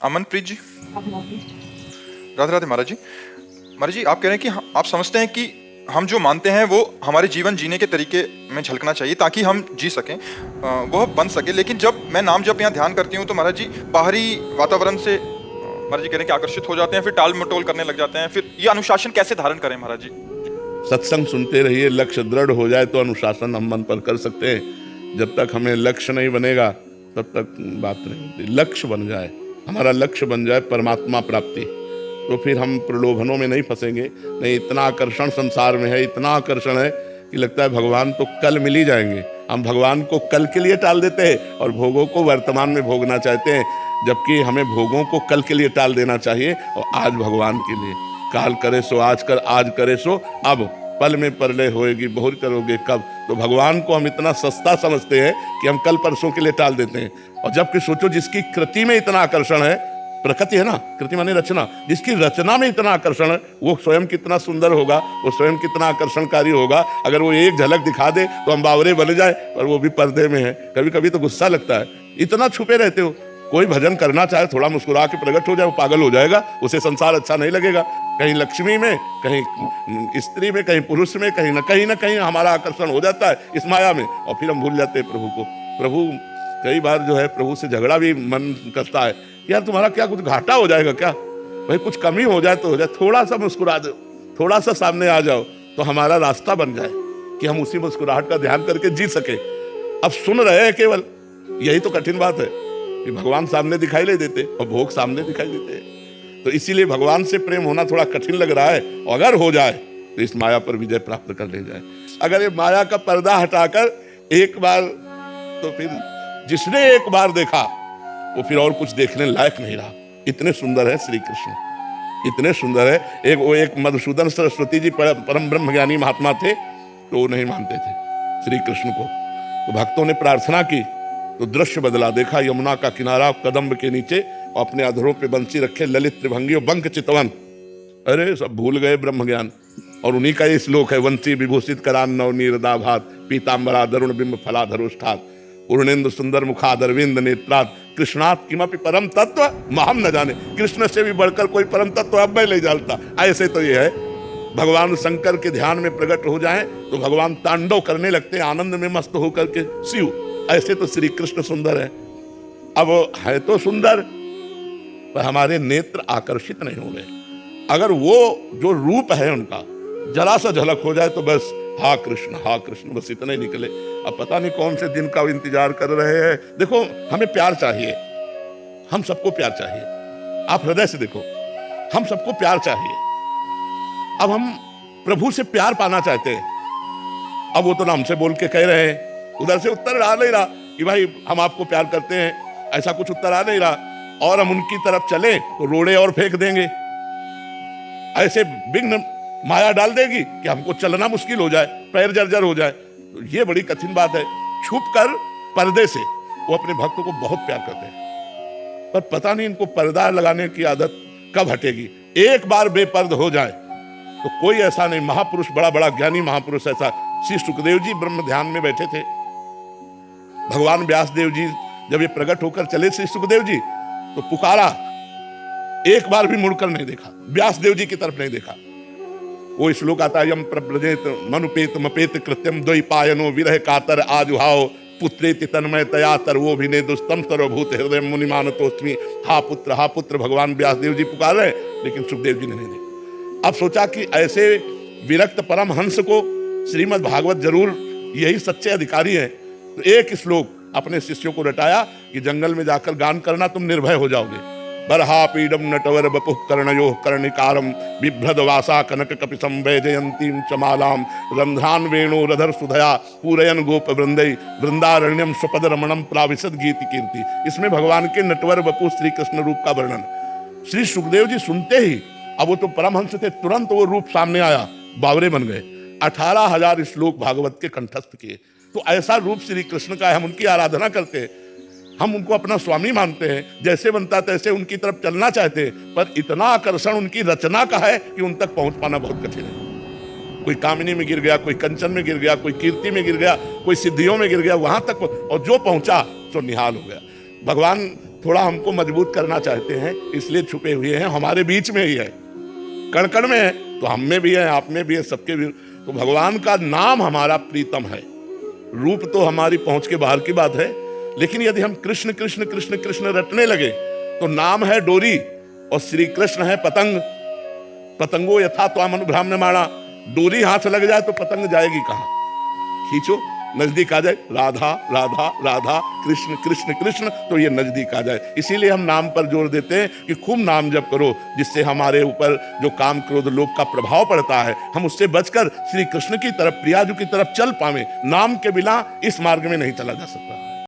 अमनप्रीत जी, राधे राधे महाराज जी। महाराज जी, आप कह रहे हैं कि आप समझते हैं कि हम जो मानते हैं वो हमारे जीवन जीने के तरीके में झलकना चाहिए ताकि हम जी सकें, वो बन सके। लेकिन जब मैं नाम जप यहाँ ध्यान करती हूँ तो महाराज जी बाहरी वातावरण से महाराज जी कह रहे हैं कि आकर्षित हो जाते हैं, फिर टाल मटोल करने लग जाते हैं। फिर ये अनुशासन कैसे धारण करें महाराज जी? सत्संग सुनते रहिए, लक्ष्य दृढ़ हो जाए तो अनुशासन हम मन पर कर सकते हैं। जब तक हमें लक्ष्य नहीं बनेगा तब तक बात नहीं होती। लक्ष्य बन जाए, हमारा लक्ष्य बन जाए परमात्मा प्राप्ति, तो फिर हम प्रलोभनों में नहीं फंसेंगे। नहीं, इतना आकर्षण संसार में है, इतना आकर्षण है कि लगता है भगवान तो कल मिल ही जाएंगे। हम भगवान को कल के लिए टाल देते हैं और भोगों को वर्तमान में भोगना चाहते हैं, जबकि हमें भोगों को कल के लिए टाल देना चाहिए और आज भगवान के लिए। काल करे सो आज कर, आज करे सो अब, पल में परलय होएगी बहुरी करोगे कब। तो भगवान को हम इतना सस्ता समझते हैं कि हम कल परसों के लिए टाल देते हैं। और जबकि सोचो, जिसकी कृति में इतना आकर्षण है, प्रकृति है ना, कृति माने रचना, जिसकी रचना में इतना आकर्षण है, वो स्वयं कितना सुंदर होगा, वो स्वयं कितना आकर्षणकारी होगा। अगर वो एक झलक दिखा दे तो हम बावरे बन जाए, और वो भी पर्दे में है। कभी कभी तो गुस्सा लगता है, इतना छुपे रहते हो। कोई भजन करना चाहे थोड़ा मुस्कुरा के प्रकट हो जाए, वो पागल हो जाएगा, उसे संसार अच्छा नहीं लगेगा। कहीं लक्ष्मी में, कहीं स्त्री में, कहीं पुरुष में, कहीं ना कहीं हमारा आकर्षण हो जाता है इस माया में, और फिर हम भूल जाते हैं प्रभु को। प्रभु कई बार जो है, प्रभु से झगड़ा भी मन करता है, यार तुम्हारा क्या कुछ घाटा हो जाएगा क्या, भाई कुछ कमी हो जाए तो हो जाए, थोड़ा सा मुस्कुरा दो, थोड़ा सा सामने आ जाओ तो हमारा रास्ता बन जाए कि हम उसी मुस्कुराहट का ध्यान करके जी सके। अब सुन रहे हैं केवल, यही तो कठिन बात है कि भगवान सामने दिखाई नहीं देते और भोग सामने दिखाई देते हैं। तो इसीलिए भगवान से प्रेम होना थोड़ा कठिन लग रहा है, और अगर हो जाए तो इस माया पर विजय प्राप्त कर ले जाए। अगर ये माया का पर्दा हटाकर एक बार, तो फिर जिसने एक बार देखा वो फिर और कुछ देखने लायक नहीं रहा। इतने सुंदर है श्री कृष्ण, इतने सुंदर है। एक मधुसूदन सरस्वती जी परम ब्रह्म ज्ञानी महात्मा थे, तो वो नहीं मानते थे श्री कृष्ण को। तो भक्तों ने प्रार्थना की तो दृश्य बदला। देखा यमुना का किनारा कदम्ब के नीचे, अपने अधरों पे बंसी रखे ललित त्रिभंगी और बंक चितवन। अरे सब भूल गए ब्रह्म ज्ञान। और उन्हीं का ये श्लोक है, वंशी विभूषित करान नव नीरदाभात, पीताम्बरा दरुण बिंब फलाधरोष्ठात, उर्णेन्दु सुंदर मुखादरविंद नेत्रात, कृष्णात किमपि परम तत्व महम न जाने। कृष्ण से भी बढ़कर कोई परम तत्व अब मैं नहीं जानता। ऐसे तो ये है, भगवान शंकर के ध्यान में प्रकट हो जाएं तो भगवान तांडव करने लगते हैं, आनंद में मस्त होकर के शिव। ऐसे तो श्री कृष्ण सुंदर है। अब है तो सुंदर, पर हमारे नेत्र आकर्षित नहीं हो रहे। अगर वो जो रूप है उनका जरा सा झलक हो जाए तो बस हा कृष्ण, बस इतना ही निकले। अब पता नहीं कौन से दिन का इंतजार कर रहे हैं। देखो, हमें प्यार चाहिए, हम सबको प्यार चाहिए। आप हृदय से देखो, हम सबको प्यार चाहिए। अब हम प्रभु से प्यार पाना चाहते हैं। अब वो तो नाम से बोल के कह रहे हैं, उधर से उत्तर आ नहीं रहा कि भाई हम आपको प्यार करते हैं, ऐसा कुछ उत्तर आ नहीं रहा। और हम उनकी तरफ चले तो रोड़े और फेंक देंगे, ऐसे विघ्न माया डाल देगी कि हमको चलना मुश्किल हो जाए, पैर जर्जर हो जाए। तो ये बड़ी कठिन बात है। छुप कर पर्दे से वो अपने भक्तों को बहुत प्यार करते हैं, पर पता नहीं इनको पर्दा लगाने की आदत कब हटेगी। एक बार बेपर्द हो जाए तो कोई ऐसा नहीं महापुरुष, बड़ा ज्ञानी महापुरुष ऐसा, श्री सुखदेव जी ब्रह्म ध्यान में बैठे थे। भगवान व्यास देव जी जब ये प्रकट होकर चले श्री सुखदेव जी, तो पुकारा, एक बार भी मुड़कर नहीं देखा, व्यास देव जी की तरफ नहीं देखा। वो श्लोक आता है, यम प्रव्रजेत मनुपेत मपेत कृत्यम द्वैपायनो विरह कातर आजुहाव पुत्रेति तन्मय तया तरवो भिने दुस्तम सर्वभूत हृदय मुनिमानतोस्मि। हा पुत्र भगवान व्यास देव जी पुकार रहे, लेकिन सुखदेव जी ने नहीं देखा। अब सोचा कि ऐसे विरक्त परम हंस को श्रीमद् भागवत जरूर यही सच्चे अधिकारी हैं। तो एक श्लोक अपने शिष्यों को रटाया कि जंगल में जाकर गान करना, तुम निर्भय हो जाओगे। बरहा पीडम नटवर बपुः कर्णयो कर्णिकारम बिभ्रदवासा कनक कपिसं वैजयंतीं चमालां रंध्रान वेणु रधर सुधया पूरयन गोप वृंदै वृंदारण्यम स्वपद रमणम प्राविशद गीति कीर्ति। इसमें भगवान के नटवर बपु श्री कृष्ण रूप का वर्णन। श्री सुखदेव जी सुनते ही, अब वो तो परमहंस थे, तुरंत वो रूप सामने आया, बावरे बन गए। 18,000 श्लोक भागवत के कंठस्थ किए। तो ऐसा रूप श्री कृष्ण का है, हम उनकी आराधना करते हैं, हम उनको अपना स्वामी मानते हैं, जैसे बनता तैसे उनकी तरफ चलना चाहते हैं। पर इतना आकर्षण उनकी रचना का है कि उन तक पहुंच पाना बहुत कठिन है। कोई कामिनी में गिर गया, कोई कंचन में गिर गया, कोई कीर्ति में गिर गया, कोई सिद्धियों में गिर गया, वहां तक और जो पहुंचा तो निहाल हो गया। भगवान थोड़ा हमको मजबूत करना चाहते हैं, इसलिए छुपे हुए हैं, हमारे बीच में ही है, कण कण में है, तो हम में भी है, आप में भी है, सबके भी। तो भगवान का नाम हमारा प्रीतम है। रूप तो हमारी पहुंच के बाहर की बात है, लेकिन यदि हम कृष्ण कृष्ण कृष्ण कृष्ण रटने लगे तो नाम है डोरी और श्री कृष्ण है पतंग। पतंगो यथा त्वाम अनुभ्राम्यमाणा, डोरी हाथ लग जाए तो पतंग जाएगी कहां? खींचो, नजदीक आ जाए, राधा राधा राधा, कृष्ण कृष्ण कृष्ण, तो ये नजदीक आ जाए। इसीलिए हम नाम पर जोर देते हैं कि खूब नाम जप करो, जिससे हमारे ऊपर जो काम क्रोध लोभ का प्रभाव पड़ता है, हम उससे बचकर श्री कृष्ण की तरफ, प्रियाजू की तरफ चल पावे। नाम के बिना इस मार्ग में नहीं चला जा सकता।